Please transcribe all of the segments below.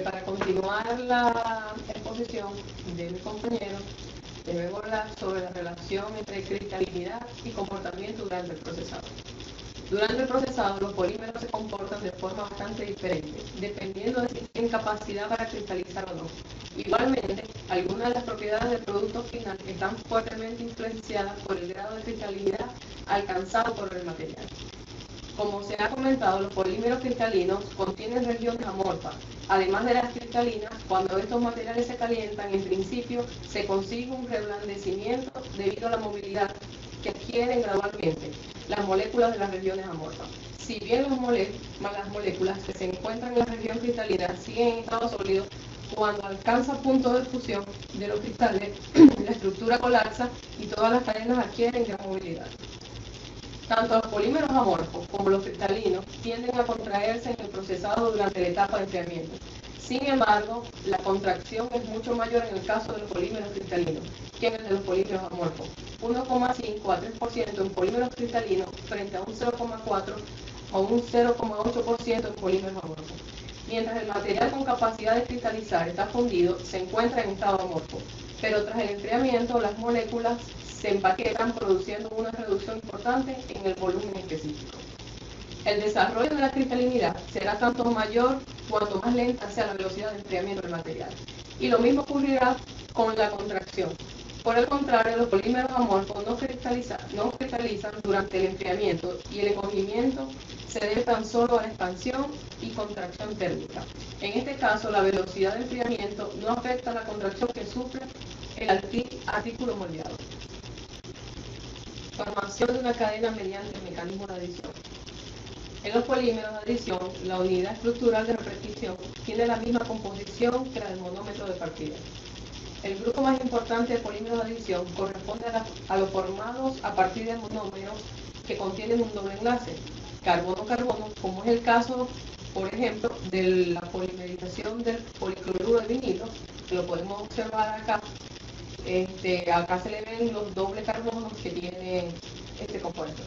Para continuar la exposición de mi compañero, debemos hablar sobre la relación entre cristalinidad y comportamiento durante el procesado. Durante el procesado, los polímeros se comportan de forma bastante diferente, dependiendo de si tienen capacidad para cristalizar o no. Igualmente, algunas de las propiedades del producto final están fuertemente influenciadas por el grado de cristalinidad alcanzado por el material. Como se ha comentado, los polímeros cristalinos contienen regiones amorfas. Además de las cristalinas, cuando estos materiales se calientan, en principio se consigue un reblandecimiento debido a la movilidad que adquieren gradualmente las moléculas de las regiones amorfas. Si bien las moléculas que se encuentran en la región cristalina siguen en estado sólido, cuando alcanza punto de fusión de los cristales, la estructura colapsa y todas las cadenas adquieren gran movilidad. Tanto los polímeros amorfos como los cristalinos tienden a contraerse en el procesado durante la etapa de enfriamiento. Sin embargo, la contracción es mucho mayor en el caso de los polímeros cristalinos que en el de los polímeros amorfos, 1,5 a 3% en polímeros cristalinos frente a un 0,4 o un 0,8% en polímeros amorfos. Mientras el material con capacidad de cristalizar está fundido, se encuentra en estado amorfo, pero tras el enfriamiento las moléculas se empaquetan produciendo una reducción importante en el volumen específico. El desarrollo de la cristalinidad será tanto mayor cuanto más lenta sea la velocidad de enfriamiento del material. Y lo mismo ocurrirá con la contracción. Por el contrario, los polímeros amorfos no cristalizan durante el enfriamiento y el encogimiento se debe tan solo a la expansión y contracción térmica. En este caso, la velocidad de enfriamiento no afecta a la contracción que sufre el artículo moldeado. Formación de una cadena mediante el mecanismo de adición. En los polímeros de adición, la unidad estructural de repetición tiene la misma composición que la del monómetro de partida. El grupo más importante de polímeros de adición corresponde a los formados a partir de monómeros que contienen un doble enlace, carbono-carbono, como es el caso, por ejemplo, de la polimerización del policloruro de vinilo, que lo podemos observar acá. Acá se le ven los dobles carbonos que tiene este compuesto.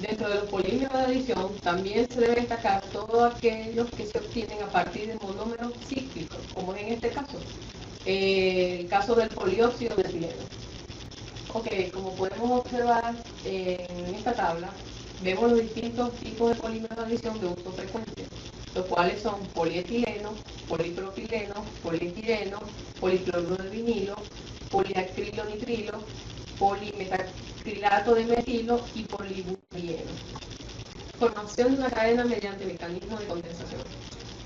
Dentro de los polímeros de adición también se debe destacar todos aquellos que se obtienen a partir de monómeros cíclicos, como es en este caso, el caso del polióxido de etileno. Ok, como podemos observar en esta tabla, vemos los distintos tipos de polímeros de adición de uso frecuente, los cuales son polietileno, polipropileno, polietileno, policloruro de vinilo, poliacrilonitrilo, polimetacrilato de metilo y polibutadieno. Formación de una cadena mediante mecanismo de condensación.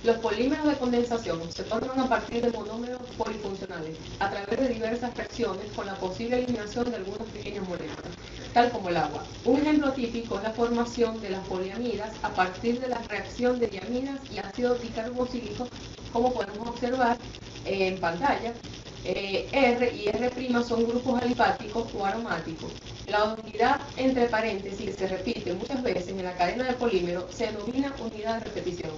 Los polímeros de condensación se forman a partir de monómeros polifuncionales a través de diversas reacciones con la posible eliminación de algunas pequeñas moléculas, tal como el agua. Un ejemplo típico es la formación de las poliamidas a partir de la reacción de diaminas y ácido dicarboxílico, como podemos observar en pantalla. R y R' son grupos alifáticos o aromáticos. La unidad entre paréntesis que se repite muchas veces en la cadena de polímero se denomina unidad de repetición.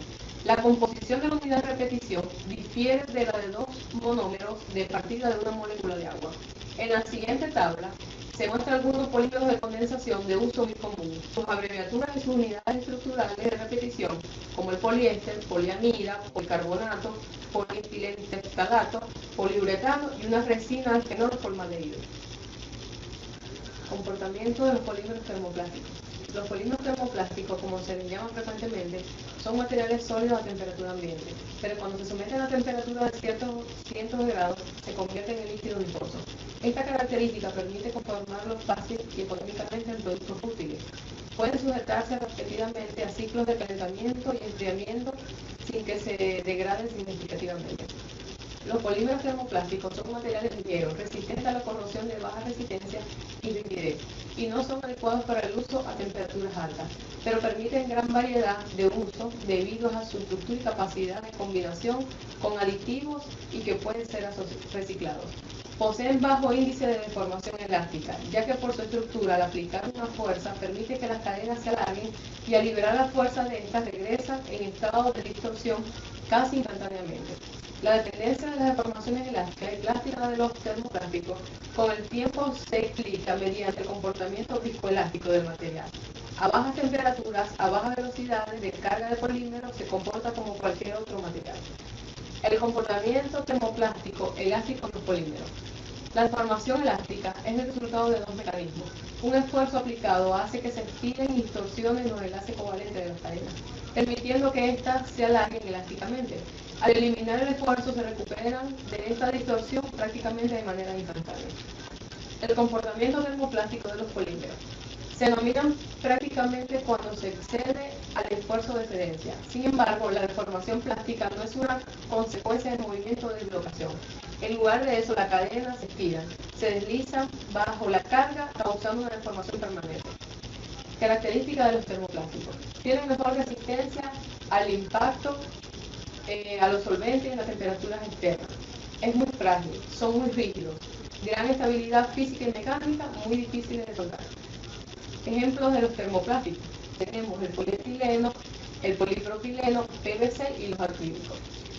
La composición de la unidad de repetición difiere de la de dos monómeros de partida de una molécula de agua. En la siguiente tabla se muestran algunos polímeros de condensación de uso muy común. Sus abreviaturas y sus unidades estructurales de repetición, como el poliéster, poliamida, policarbonato, polietilenteftalato, poliuretano y una resina alfenol formaldehído. Comportamiento de los polímeros termoplásticos. Los polímeros termoplásticos, como se les llama frecuentemente, son materiales sólidos a temperatura ambiente, pero cuando se someten a temperatura de cientos de grados, se convierten en líquidos viscosos. Esta característica permite conformarlos fácil y económicamente en productos útiles. Pueden sujetarse repetidamente a ciclos de calentamiento y enfriamiento sin que se degraden significativamente. Los polímeros termoplásticos son materiales ligeros, resistentes a la corrosión de baja resistencia y rigidez, y no son adecuados para el uso a temperaturas altas, pero permiten gran variedad de uso debido a su estructura y capacidad de combinación con aditivos y que pueden ser reciclados. Poseen bajo índice de deformación elástica, ya que por su estructura al aplicar una fuerza permite que las cadenas se alarguen y al liberar la fuerza de estas regresan en estado de distorsión casi instantáneamente. La dependencia de las deformaciones elásticas y plásticas de los termoplásticos con el tiempo se explica mediante el comportamiento viscoelástico del material. A bajas temperaturas, a bajas velocidades de carga de polímeros se comporta como cualquier otro material. El comportamiento termoplástico elástico en los polímeros. La deformación elástica es el resultado de dos mecanismos. Un esfuerzo aplicado hace que se estiren y distorsionen los enlaces covalentes de las cadenas, permitiendo que éstas se alarguen elásticamente. Al eliminar el esfuerzo se recuperan de esta distorsión prácticamente de manera instantánea. El comportamiento termoplástico de los polímeros. Se denominan prácticamente cuando se excede al esfuerzo de excedencia. Sin embargo, la deformación plástica no es una consecuencia del movimiento de dislocación. En lugar de eso, la cadena se estira, se desliza bajo la carga, causando una deformación permanente. Características de los termoplásticos. Tienen mejor resistencia al impacto, a los solventes y a las temperaturas externas. Es muy frágil, son muy rígidos, gran estabilidad física y mecánica, muy difíciles de soltar. Ejemplos de los termoplásticos. Tenemos el polietileno, el polipropileno, PVC y los acrílicos.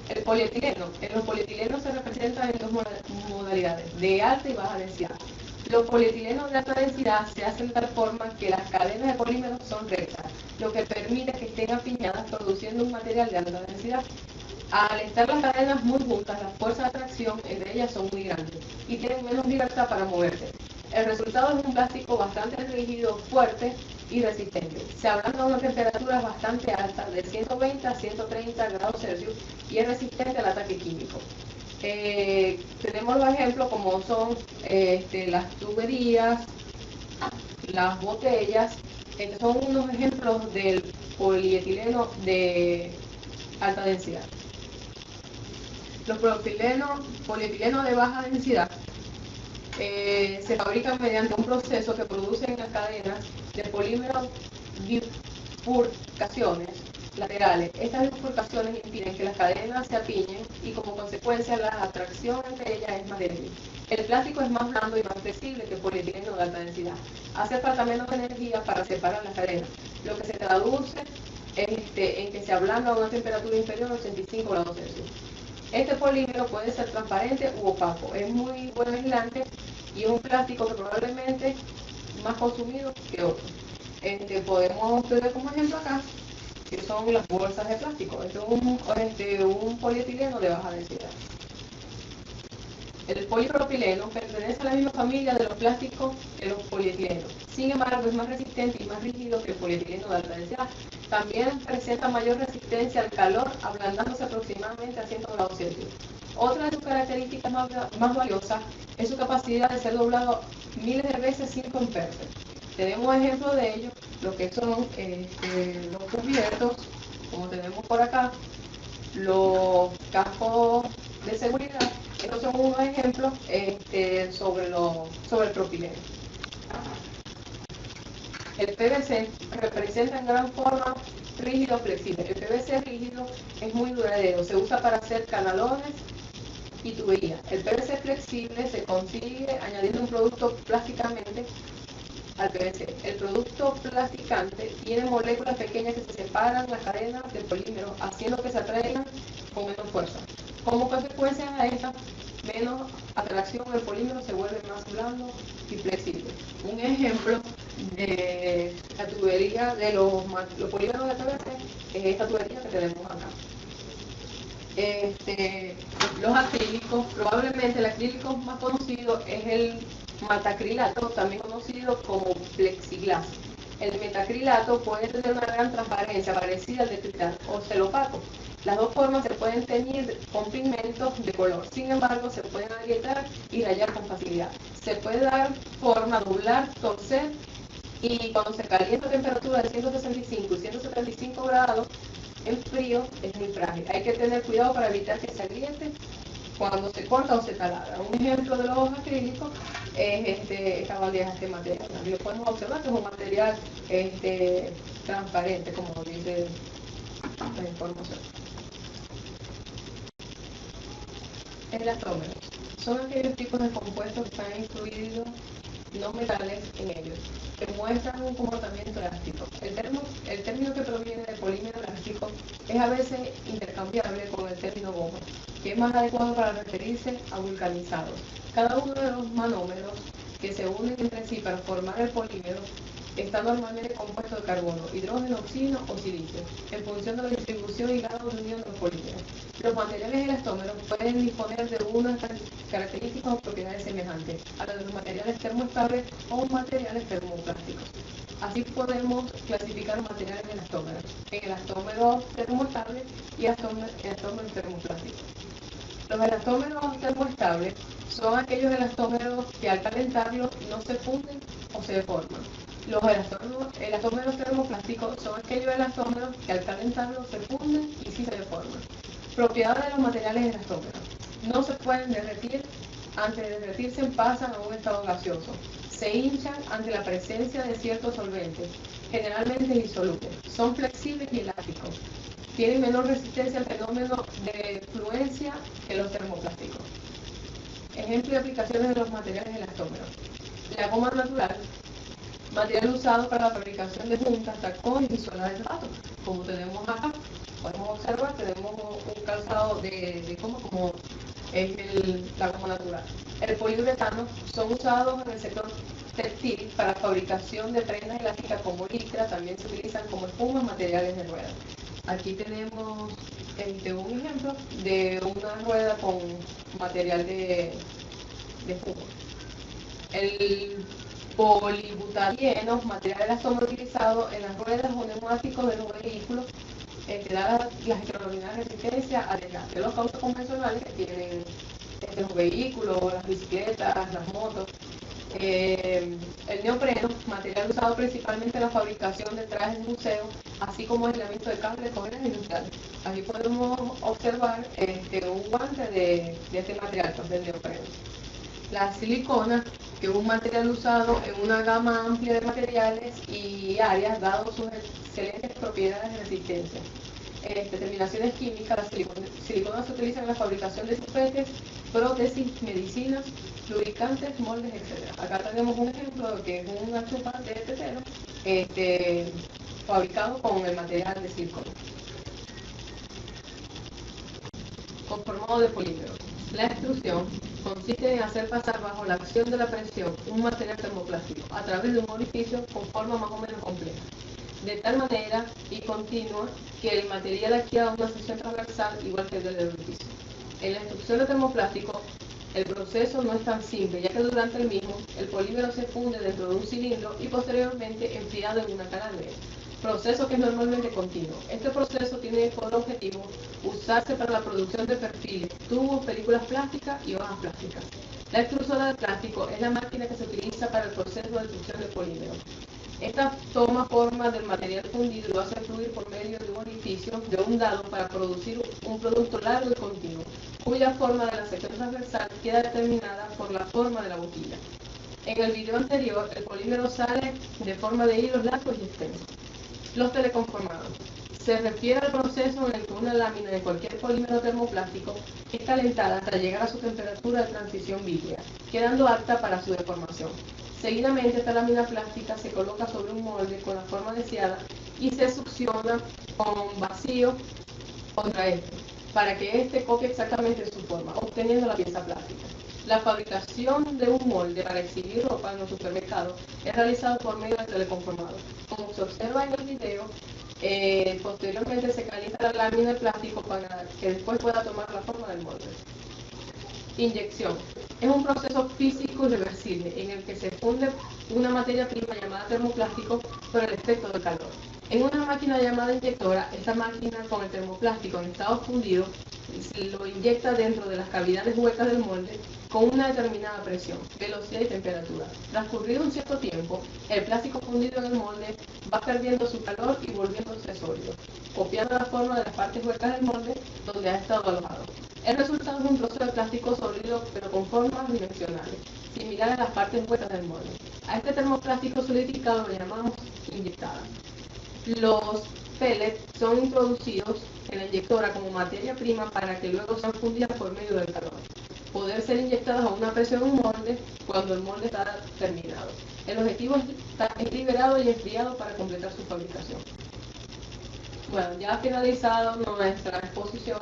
El polietileno. En los polietilenos se representan en dos modalidades, de alta y baja densidad. Los polietilenos de alta densidad se hacen de tal forma que las cadenas de polímeros son rectas, lo que permite que estén apiñadas produciendo un material de alta densidad. Al estar las cadenas muy juntas, las fuerzas de atracción entre ellas son muy grandes y tienen menos libertad para moverse. El resultado es un plástico bastante rígido, fuerte y resistente. Se ablanda a una temperatura bastante alta, de 120 a 130 grados Celsius, y es resistente al ataque químico. Tenemos los ejemplos como son las tuberías, las botellas. Estos son unos ejemplos del polietileno de alta densidad. Los polietilenos de baja densidad se fabrican mediante un proceso que produce en las cadenas de polímeros bifurcaciones laterales. Estas bifurcaciones impiden que las cadenas se apiñen y como consecuencia la atracción entre ellas es más débil. El plástico es más blando y más flexible que el polietileno de alta densidad. Hace falta menos energía para separar las cadenas, lo que se traduce en que se ablanda a una temperatura inferior a 85 grados Celsius. Este polímero puede ser transparente u opaco, es muy buen aislante y es un plástico que probablemente más consumido que otro. Podemos tener como ejemplo acá, que son las bolsas de plástico. Este es un polietileno de baja densidad. El polipropileno pertenece a la misma familia de los plásticos que los polietilenos. Sin embargo, es más resistente y más rígido que el polietileno de alta densidad. También presenta mayor resistencia al calor, ablandándose aproximadamente a 100 grados Celsius. Otra de sus características más valiosas es su capacidad de ser doblado miles de veces sin romperse. Tenemos ejemplos de ello, lo que son los cubiertos, como tenemos por acá, los cascos de seguridad. Estos son unos ejemplos sobre el propileno. El PVC representa en gran forma rígido o flexible. El PVC rígido es muy duradero, se usa para hacer canalones y tuberías. El PVC flexible se consigue añadiendo un producto plásticamente al PVC. El producto plasticante tiene moléculas pequeñas que se separan las cadenas del polímero, haciendo que se atraigan con menos fuerza. Como consecuencia de esta menos atracción, el polímero se vuelve más blando y flexible. Un ejemplo de la tubería de los polímeros de PVC es esta tubería que tenemos acá. Los acrílicos, probablemente el acrílico más conocido es el metacrilato, también conocido como plexiglas. El metacrilato puede tener una gran transparencia parecida al de cristal o ser opaco. Las dos formas se pueden teñir con pigmentos de color, sin embargo se pueden agrietar y rayar con facilidad. Se puede dar forma, doblar, torcer y cuando se calienta a temperatura de 165 y 175 grados en frío es muy frágil. Hay que tener cuidado para evitar que se agriete cuando se corta o se taladra. Un ejemplo de los acrílicos es esta bandeja, este material. Lo podemos observar que es un material transparente, como dice la información. Elastómeros son aquellos tipos de compuestos que están incluidos no metales en ellos, que muestran un comportamiento elástico. El término que proviene de polímero elástico es a veces intercambiable con el término goma, que es más adecuado para referirse a vulcanizados. Cada uno de los monómeros que se unen entre sí para formar el polímero está normalmente compuesto de carbono, hidrógeno, oxígeno o silicio, en función de la distribución y grado de unión de los polímeros. Los materiales elastómeros pueden disponer de unas características o propiedades semejantes a las de los materiales termoestables o materiales termoplásticos. Así podemos clasificar los materiales elastómeros en elastómeros termoestables y elastómeros termoplásticos. Los elastómeros termoestables son aquellos elastómeros que al calentarlos no se funden o se deforman. Los elastómeros termoplásticos son aquellos elastómeros que al calentarlos se funden y sí se deforman. Propiedades de los materiales elastómeros. No se pueden derretir, antes de derretirse pasan a un estado gaseoso. Se hinchan ante la presencia de ciertos solventes, generalmente insolubles. Son flexibles y elásticos. Tienen menor resistencia al fenómeno de fluencia que los termoplásticos. Ejemplo de aplicaciones de los materiales elastómeros. La goma natural, material usado para la fabricación de juntas, tacones y suelas de zapatos, como tenemos acá. Podemos observar, tenemos un calzado de goma como es la goma natural. El poliuretano son usados en el sector textil para la fabricación de prendas elásticas como licra, también se utilizan como espuma en materiales de rueda. Aquí tenemos un ejemplo de una rueda con material de espuma. El polibutadieno, material elastómero utilizado en las ruedas o neumáticos de los vehículos, da las extraordinarias resistencias a desgaste. Los cauchos convencionales que tienen los vehículos, las bicicletas, las motos. El neopreno, material usado principalmente en la fabricación de trajes de museo, así como aislamiento de cables, correas industriales. Aquí podemos observar un guante de este material, del neopreno. La silicona, que es un material usado en una gama amplia de materiales y áreas, dado sus excelentes propiedades de resistencia. Terminaciones químicas, la silicona se utiliza en la fabricación de chupetes, prótesis, medicinas, lubricantes, moldes, etc. Acá tenemos un ejemplo de que es una chupa de tetero fabricado con el material de silicona. Conformado de polímeros. La extrusión consiste en hacer pasar bajo la acción de la presión un material termoplástico a través de un orificio con forma más o menos compleja, de tal manera y continua que el material adquiera una sección transversal igual que el del orificio. En la extrusión de termoplástico, el proceso no es tan simple, ya que durante el mismo, el polímero se funde dentro de un cilindro y posteriormente enfriado en una calandria, proceso que es normalmente continuo. Este proceso tiene por objetivo usarse para la producción de perfiles, tubos, películas plásticas y hojas plásticas. La extrusora de plástico es la máquina que se utiliza para el proceso de extrusión de polímeros. Esta toma forma del material fundido y lo hace fluir por medio de un orificio de un dado para producir un producto largo y continuo, cuya forma de la sección transversal queda determinada por la forma de la boquilla. En el video anterior, el polímero sale de forma de hilos largos y extensos. Los teleconformados. Se refiere al proceso en el que una lámina de cualquier polímero termoplástico es calentada hasta llegar a su temperatura de transición vítrea, quedando apta para su deformación. Seguidamente, esta lámina plástica se coloca sobre un molde con la forma deseada y se succiona con vacío contra este, para que éste copie exactamente su forma, obteniendo la pieza plástica. La fabricación de un molde para exhibir ropa en los supermercados es realizada por medio de teleconformados. Como se observa en el video, posteriormente se calienta la lámina de plástico para que después pueda tomar la forma del molde. Inyección. Es un proceso físico irreversible en el que se funde una materia prima llamada termoplástico por el efecto del calor. En una máquina llamada inyectora, esta máquina con el termoplástico en estado fundido se lo inyecta dentro de las cavidades huecas del molde con una determinada presión, velocidad y temperatura. Transcurrido un cierto tiempo, el plástico fundido en el molde va perdiendo su calor y volviéndose sólido, copiando la forma de las partes huecas del molde donde ha estado alojado. El resultado es un trozo de plástico sólido pero con formas dimensionales, similar a las partes huecas del molde. A este termoplástico solidificado lo llamamos inyectada. Los pellets son introducidos en la inyectora como materia prima para que luego sean fundidas por medio del calor. Poder ser inyectadas a una presión en un molde cuando el molde está terminado. El objetivo es liberado y enfriado para completar su fabricación. Bueno, ya ha finalizado nuestra exposición.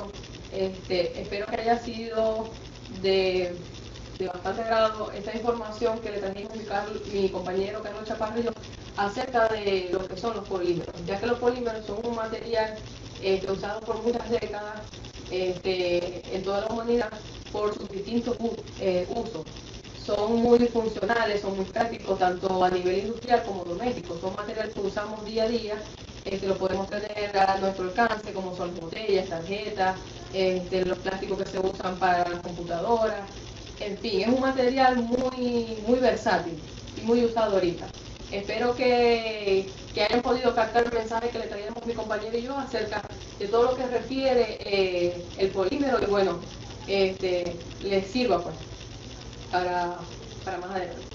Espero que haya sido de bastante agrado esta información que le trajimos mi compañero Carlos Chaparro y yo acerca de lo que son los polímeros, ya que los polímeros son un material usado por muchas décadas en toda la humanidad por sus distintos usos. Son muy funcionales, son muy prácticos, tanto a nivel industrial como doméstico. Son materiales que usamos día a día, lo podemos tener a nuestro alcance, como son botellas, tarjetas, los plásticos que se usan para las computadoras. En fin, es un material muy versátil y muy usado ahorita. Espero que hayan podido captar el mensaje que le traíamos mi compañero y yo acerca de todo lo que refiere el polímero y bueno, les sirva pues para más adelante.